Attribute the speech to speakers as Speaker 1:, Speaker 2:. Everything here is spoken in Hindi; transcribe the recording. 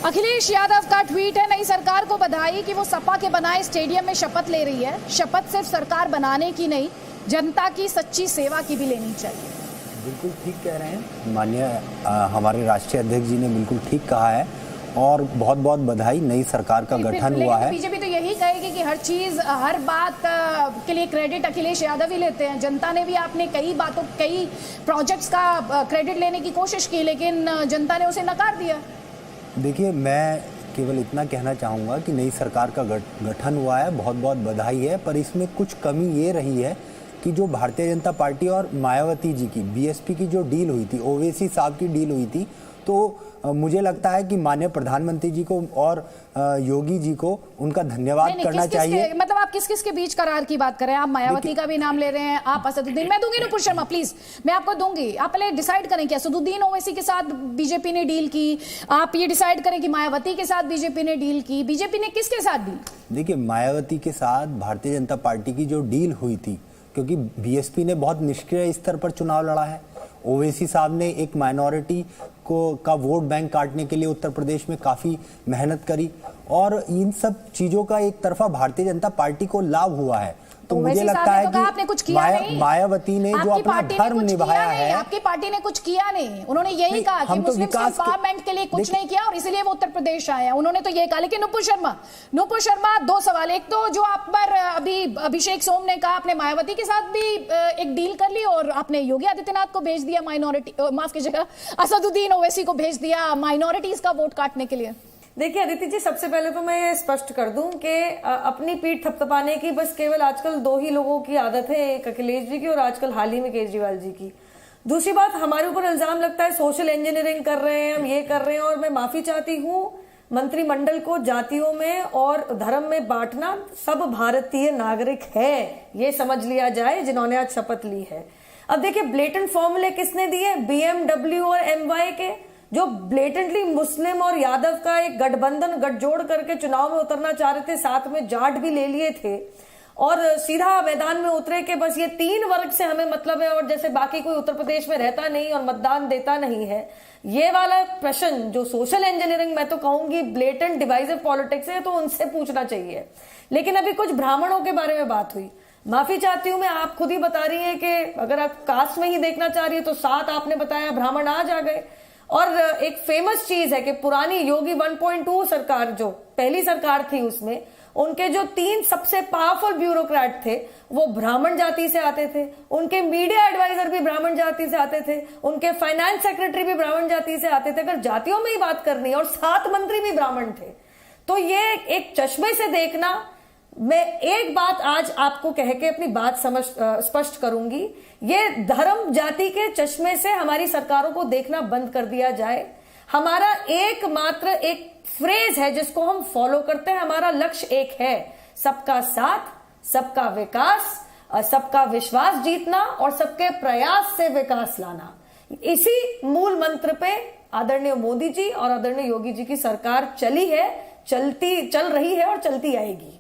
Speaker 1: अखिलेश यादव का ट्वीट है, नई सरकार को बधाई कि वो सपा के बनाए स्टेडियम में शपथ ले रही है। शपथ सिर्फ सरकार बनाने की नहीं, जनता की सच्ची सेवा की भी लेनी चाहिए।
Speaker 2: बिल्कुल ठीक कह रहे हैं माननीय हमारे राष्ट्रीय अध्यक्ष जी ने बिल्कुल ठीक कहा है और बहुत बहुत बधाई। नई सरकार का गठन हुआ है।
Speaker 1: बीजेपी तो यही कहेगी कि हर चीज हर बात के लिए क्रेडिट अखिलेश यादव ही लेते हैं। जनता ने भी आपने कई प्रोजेक्ट्स का क्रेडिट लेने की कोशिश की, लेकिन जनता ने उसे नकार दिया।
Speaker 2: देखिए, मैं केवल इतना कहना चाहूँगा कि नई सरकार का गठन हुआ है, बहुत बहुत बधाई है। पर इसमें कुछ कमी ये रही है कि जो भारतीय जनता पार्टी और मायावती जी की बीएसपी की जो डील हुई थी, ओवैसी साहब की डील हुई थी, तो मुझे लगता है कि माननीय प्रधानमंत्री जी को और योगी जी को उनका धन्यवाद करना चाहिए।
Speaker 1: मतलब आप किस किस के बीच करार की बात कर रहे हैं? आप मायावती का भी नाम ले रहे हैं, आप असदुद्दीन, मैं दूंगी नुपुर शर्मा, प्लीज मैं आपको दूंगी। आप पहले डिसाइड करें कि असदुद्दीन ओवैसी के साथ बीजेपी ने डील की, आप ये डिसाइड करें कि मायावती के साथ बीजेपी ने डील की। बीजेपी ने किसके साथ डील?
Speaker 2: देखिए, मायावती के साथ भारतीय जनता पार्टी की जो डील हुई थी, क्योंकि बीएसपी ने बहुत निष्क्रिय स्तर पर चुनाव लड़ा है। ओवैसी साहब ने एक माइनॉरिटी का वोट बैंक काटने के लिए उत्तर प्रदेश में काफी मेहनत करी और इन सब चीजों का एक तरफा भारतीय जनता पार्टी को लाभ हुआ है। तो मुझे लगता है कि मायावती ने जो अपना धर्म निभाया है।
Speaker 1: आपकी पार्टी ने कुछ किया नहीं, उन्होंने यही कहा कि मुस्लिम एम्पावरमेंट के लिए कुछ नहीं किया और इसलिए वो उत्तर प्रदेश आए हैं। उन्होंने तो ये कहा। लेकिन नुपुर शर्मा दो सवाल। एक तो जो आप पर अभी अभिषेक सोम ने कहा, आपने मायावती के साथ भी एक डील कर ली और आपने योगी आदित्यनाथ को भेज दिया माइनॉरिटी, माफ कीजिएगा, असदुद्दीन ओवैसी को भेज दिया माइनॉरिटीज का वोट काटने के लिए।
Speaker 3: देखिए अदिति जी, सबसे पहले तो मैं ये स्पष्ट कर दूं कि अपनी पीठ थपथपाने की बस केवल आजकल दो ही लोगों की आदत है, एक अखिलेश जी की और आजकल हाल ही में केजरीवाल जी की। दूसरी बात, हमारे ऊपर इल्जाम लगता है सोशल इंजीनियरिंग कर रहे हैं, हम ये कर रहे हैं। और मैं माफी चाहती हूँ, मंत्रिमंडल को जातियों में और धर्म में बांटना सब भारतीय नागरिक है, ये समझ लिया जाए जिन्होंने आज शपथ ली है। अब देखिए, ब्लेटेंट फॉर्मूले किसने दिए? बीएमडब्ल्यू और एमवाई के, जो ब्लेटेंटली मुस्लिम और यादव का एक गठजोड़ करके चुनाव में उतरना चाह रहे थे, साथ में जाट भी ले लिए थे और सीधा मैदान में उतरे कि बस ये तीन वर्ग से हमें मतलब है और जैसे बाकी कोई उत्तर प्रदेश में रहता नहीं और मतदान देता नहीं है। ये वाला प्रश्न जो सोशल इंजीनियरिंग, मैं तो कहूंगी ब्लेटेंट डिवाइसिव पॉलिटिक्स है, तो उनसे पूछना चाहिए। लेकिन अभी कुछ ब्राह्मणों के बारे में बात हुई, माफी चाहती हूं मैं, आप खुद ही बता रही है कि अगर आप कास्ट में ही देखना चाह रही है तो 7 आपने बताया, ब्राह्मण आज आ गए। और एक फेमस चीज है कि पुरानी योगी 1.2 सरकार, जो पहली सरकार थी, उसमें उनके जो 3 सबसे पावरफुल ब्यूरोक्रेट थे वो ब्राह्मण जाति से आते थे, उनके मीडिया एडवाइजर भी ब्राह्मण जाति से आते थे, उनके फाइनेंस सेक्रेटरी भी ब्राह्मण जाति से आते थे। अगर जातियों में ही बात करनी है, और 7 मंत्री भी ब्राह्मण थे, तो ये एक चश्मे से देखना। मैं एक बात आज आपको कह के अपनी बात स्पष्ट करूंगी, ये धर्म जाति के चश्मे से हमारी सरकारों को देखना बंद कर दिया जाए। हमारा एकमात्र एक फ्रेज है जिसको हम फॉलो करते हैं, हमारा लक्ष्य एक है, सबका साथ, सबका विकास, सबका विश्वास जीतना और सबके प्रयास से विकास लाना। इसी मूल मंत्र पे आदरणीय मोदी जी और आदरणीय योगी जी की सरकार चल रही है और चलती आएगी।